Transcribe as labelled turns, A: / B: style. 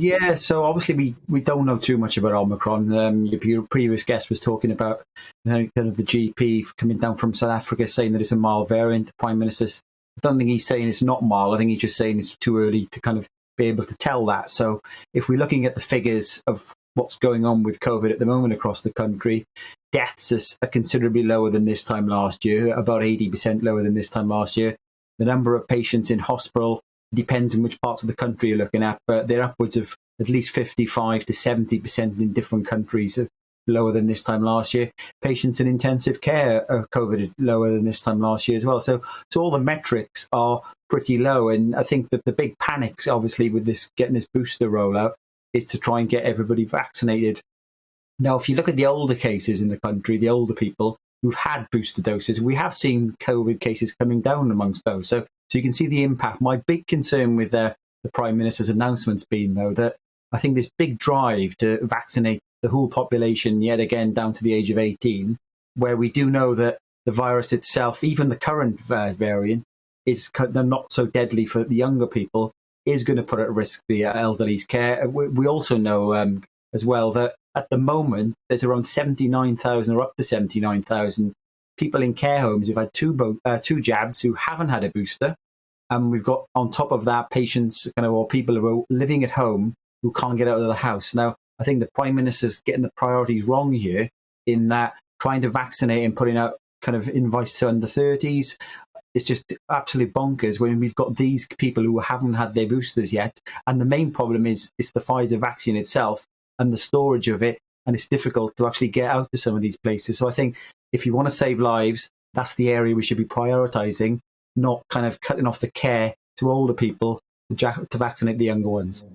A: Yeah, so obviously we don't know too much about Omicron. Your previous guest was talking about kind of the GP coming down from South Africa saying that it's a mild variant. The Prime Minister's, I don't think he's saying it's not mild. I think he's just saying it's too early to kind of be able to tell that. So if we're looking at the figures of what's going on with COVID at the moment across the country, deaths are considerably lower than this time last year, about 80% lower than this time last year. The number of patients in hospital depends on which parts of the country you're looking at, but they're upwards of at least 55 to 70% in different countries, lower than this time last year. Patients in intensive care of COVID are lower than this time last year as well. So all the metrics are pretty low. And I think that the big panics, obviously, with this getting this booster rollout is to try and get everybody vaccinated. Now, if you look at the older cases in the country, the older people who've had booster doses, we have seen COVID cases coming down amongst those. So you can see the impact. My big concern with the Prime Minister's announcements being, though, that I think this big drive to vaccinate the whole population yet again down to the age of 18, where we do know that the virus itself, even the current variant, is not so deadly for the younger people, is going to put at risk the elderly's care. We also know as well that at the moment there's around 79,000 or up to 79,000 people in care homes who've had two jabs who haven't had a booster. And we've got on top of that patients or people who are living at home who can't get out of the house. Now, I think the Prime Minister's getting the priorities wrong here in that trying to vaccinate and putting out kind of invites to under 30s. It's just absolute bonkers when we've got these people who haven't had their boosters yet. And the main problem is it's the Pfizer vaccine itself and the storage of it. And it's difficult to actually get out to some of these places. So I think if you want to save lives, that's the area we should be prioritizing, not kind of cutting off the care to older people to vaccinate the younger ones.